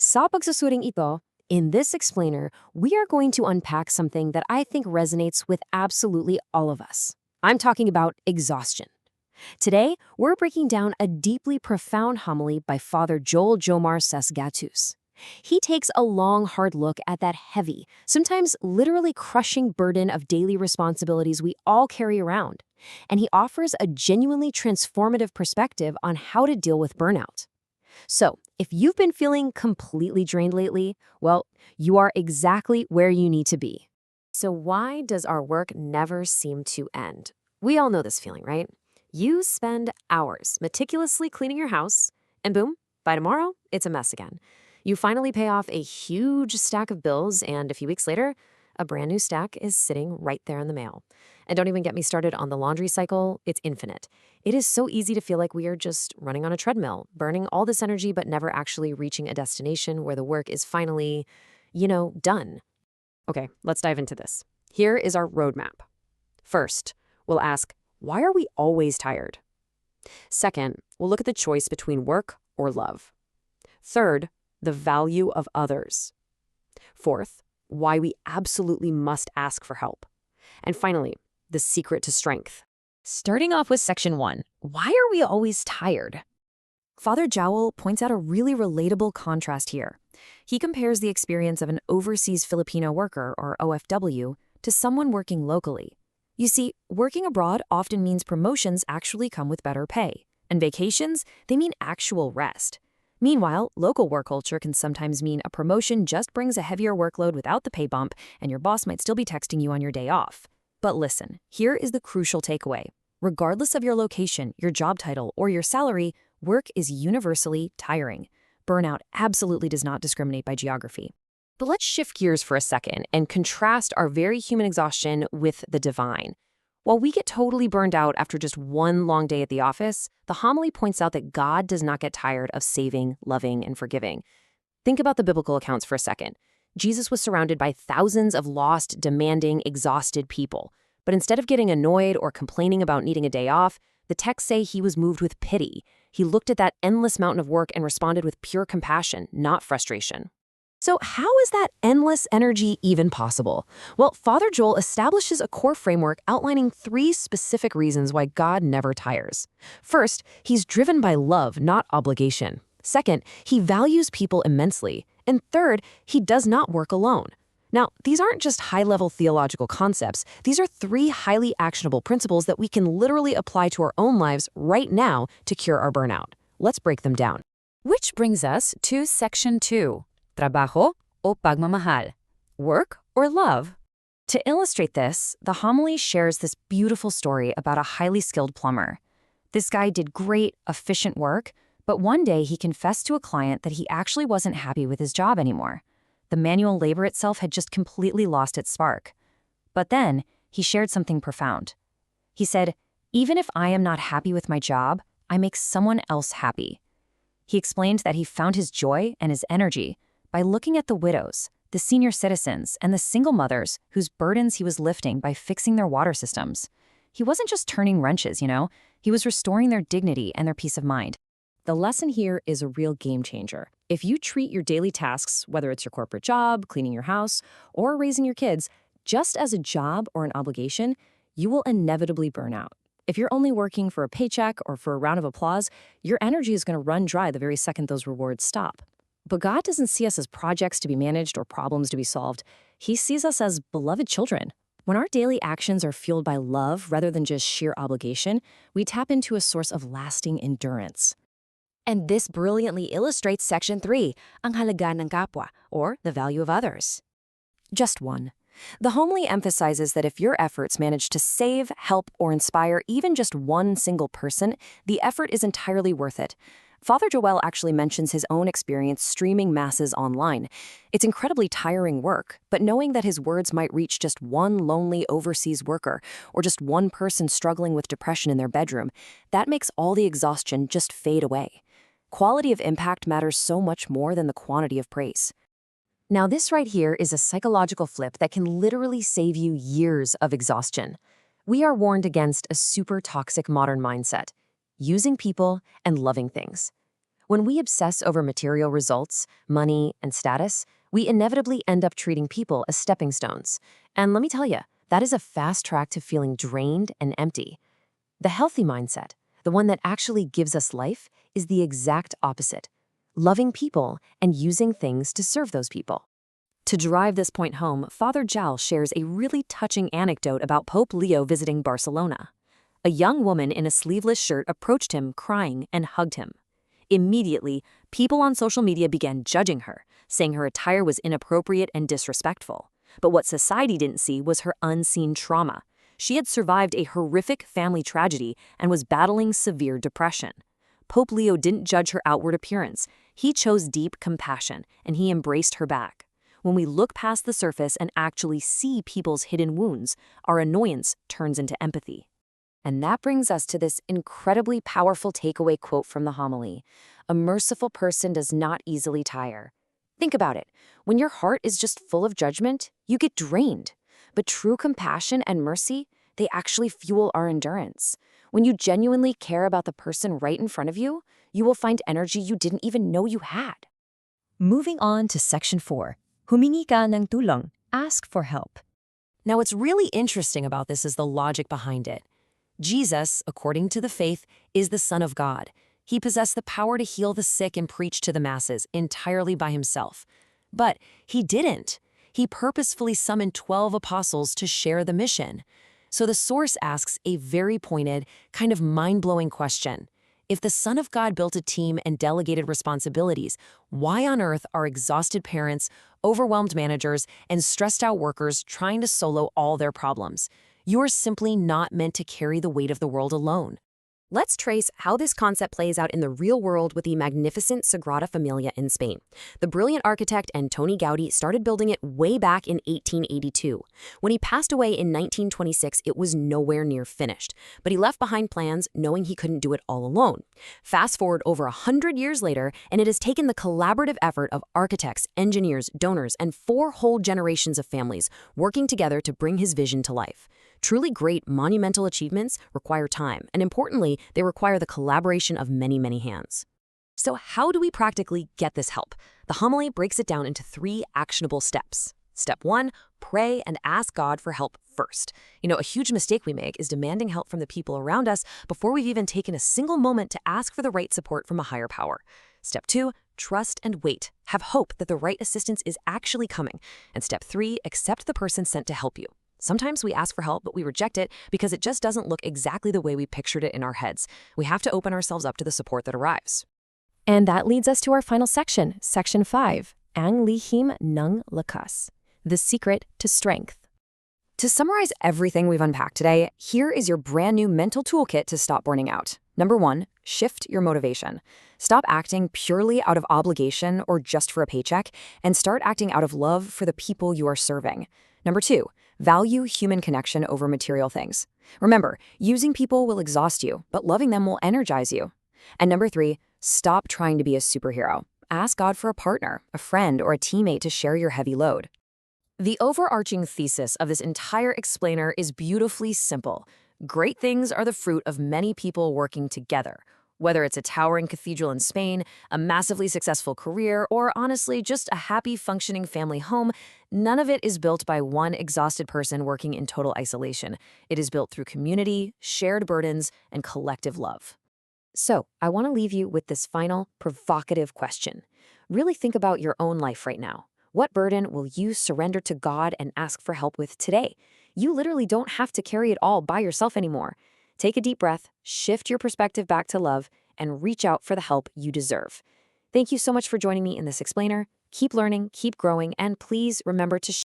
Sa pagsusuring ito, in this explainer, we are going to unpack something that I think resonates with absolutely all of us. I'm talking about exhaustion. Today, we're breaking down a deeply profound homily by Father Joel Jomar Sasgatus. He takes a long, hard look at that heavy, sometimes literally crushing burden of daily responsibilities we all carry around, and he offers a genuinely transformative perspective on how to deal with burnout. So, if you've been feeling completely drained lately, well, you are exactly where you need to be. So why does our work never seem to end? We all know this feeling, right? You spend hours meticulously cleaning your house, and boom, by tomorrow, it's a mess again. You finally pay off a huge stack of bills, and a few weeks later, a brand new stack is sitting right there in the mail. And don't even get me started on the laundry cycle, it's infinite. It is so easy to feel like we are just running on a treadmill, burning all this energy but never actually reaching a destination where the work is finally, done. Okay, let's dive into this. Here is our roadmap. First, we'll ask, why are we always tired? Second, we'll look at the choice between work or love. Third, the value of others. Fourth, why we absolutely must ask for help. And finally, the secret to strength. Starting off with section 1, why are we always tired? Father Joel points out a really relatable contrast here. He compares the experience of an overseas Filipino worker, or OFW, to someone working locally. You see, working abroad often means promotions actually come with better pay, and vacations, they mean actual rest. Meanwhile, local work culture can sometimes mean a promotion just brings a heavier workload without the pay bump, and your boss might still be texting you on your day off. But listen, here is the crucial takeaway. Regardless of your location, your job title, or your salary, work is universally tiring. Burnout absolutely does not discriminate by geography. But let's shift gears for a second and contrast our very human exhaustion with the divine. While we get totally burned out after just one long day at the office, the homily points out that God does not get tired of saving, loving, and forgiving. Think about the biblical accounts for a second. Jesus was surrounded by thousands of lost, demanding, exhausted people. But instead of getting annoyed or complaining about needing a day off, the texts say he was moved with pity. He looked at that endless mountain of work and responded with pure compassion, not frustration. So how is that endless energy even possible? Well, Father Joel establishes a core framework outlining 3 specific reasons why God never tires. First, he's driven by love, not obligation. Second, he values people immensely. And third, he does not work alone. Now, these aren't just high-level theological concepts. These are 3 highly actionable principles that we can literally apply to our own lives right now to cure our burnout. Let's break them down. Which brings us to section 2. Trabajo o pagmamahal, work or love. To illustrate this, the homily shares this beautiful story about a highly skilled plumber. This guy did great, efficient work, but one day he confessed to a client that he actually wasn't happy with his job anymore. The manual labor itself had just completely lost its spark. But then, he shared something profound. He said, "Even if I am not happy with my job, I make someone else happy." He explained that he found his joy and his energy by looking at the widows, the senior citizens, and the single mothers whose burdens he was lifting by fixing their water systems. He wasn't just turning wrenches, he was restoring their dignity and their peace of mind. The lesson here is a real game changer. If you treat your daily tasks, whether it's your corporate job, cleaning your house, or raising your kids, just as a job or an obligation, you will inevitably burn out. If you're only working for a paycheck or for a round of applause, your energy is going to run dry the very second those rewards stop. But God doesn't see us as projects to be managed or problems to be solved. He sees us as beloved children. When our daily actions are fueled by love rather than just sheer obligation, we tap into a source of lasting endurance. And this brilliantly illustrates section 3, ang halaga ng kapwa, or the value of others. Just 1. The homily emphasizes that if your efforts manage to save, help, or inspire even just one single person, the effort is entirely worth it. Father Joel actually mentions his own experience streaming masses online. It's incredibly tiring work, but knowing that his words might reach just one lonely overseas worker or just one person struggling with depression in their bedroom, that makes all the exhaustion just fade away. Quality of impact matters so much more than the quantity of praise. Now, this right here is a psychological flip that can literally save you years of exhaustion. We are warned against a super toxic modern mindset: using people and loving things. When we obsess over material results, money, and status, we inevitably end up treating people as stepping stones. And let me tell you, that is a fast track to feeling drained and empty. The healthy mindset, the one that actually gives us life, is the exact opposite. Loving people and using things to serve those people. To drive this point home, Father Jal shares a really touching anecdote about Pope Leo visiting Barcelona. A young woman in a sleeveless shirt approached him crying and hugged him. Immediately, people on social media began judging her, saying her attire was inappropriate and disrespectful. But what society didn't see was her unseen trauma. She had survived a horrific family tragedy and was battling severe depression. Pope Leo didn't judge her outward appearance. He chose deep compassion, and he embraced her back. When we look past the surface and actually see people's hidden wounds, our annoyance turns into empathy. And that brings us to this incredibly powerful takeaway quote from the homily. A merciful person does not easily tire. Think about it. When your heart is just full of judgment, you get drained. But true compassion and mercy, they actually fuel our endurance. When you genuinely care about the person right in front of you, you will find energy you didn't even know you had. Moving on to Section 4. Humingi ka ng tulong. Ask for help. Now, what's really interesting about this is the logic behind it. Jesus, according to the faith, is the Son of God. He possessed the power to heal the sick and preach to the masses entirely by himself. But he didn't. He purposefully summoned 12 apostles to share the mission. So the source asks a very pointed, kind of mind-blowing question. If the Son of God built a team and delegated responsibilities, why on earth are exhausted parents, overwhelmed managers, and stressed-out workers trying to solo all their problems? You're simply not meant to carry the weight of the world alone. Let's trace how this concept plays out in the real world with the magnificent Sagrada Familia in Spain. The brilliant architect Antoni Gaudí started building it way back in 1882. When he passed away in 1926, it was nowhere near finished, but he left behind plans knowing he couldn't do it all alone. Fast forward over 100 years later, and it has taken the collaborative effort of architects, engineers, donors, and 4 whole generations of families working together to bring his vision to life. Truly great monumental achievements require time, and importantly, they require the collaboration of many, many hands. So how do we practically get this help? The homily breaks it down into 3 actionable steps. Step 1, pray and ask God for help first. A huge mistake we make is demanding help from the people around us before we've even taken a single moment to ask for the right support from a higher power. Step 2, trust and wait. Have hope that the right assistance is actually coming. And step 3, accept the person sent to help you. Sometimes we ask for help, but we reject it because it just doesn't look exactly the way we pictured it in our heads. We have to open ourselves up to the support that arrives. And that leads us to our final section, Section 5. Ang lihim ng lakas. The secret to strength. To summarize everything we've unpacked today, here is your brand new mental toolkit to stop burning out. Number 1, shift your motivation. Stop acting purely out of obligation or just for a paycheck, and start acting out of love for the people you are serving. Number 2, value human connection over material things. Remember, using people will exhaust you, but loving them will energize you. And number 3, stop trying to be a superhero. Ask God for a partner, a friend, or a teammate to share your heavy load. The overarching thesis of this entire explainer is beautifully simple. Great things are the fruit of many people working together. Whether it's a towering cathedral in Spain, a massively successful career, or honestly just a happy, functioning family home, none of it is built by one exhausted person working in total isolation. It is built through community, shared burdens, and collective love. So, I want to leave you with this final, provocative question. Really think about your own life right now. What burden will you surrender to God and ask for help with today? You literally don't have to carry it all by yourself anymore. Take a deep breath, shift your perspective back to love, and reach out for the help you deserve. Thank you so much for joining me in this explainer. Keep learning, keep growing, and please remember to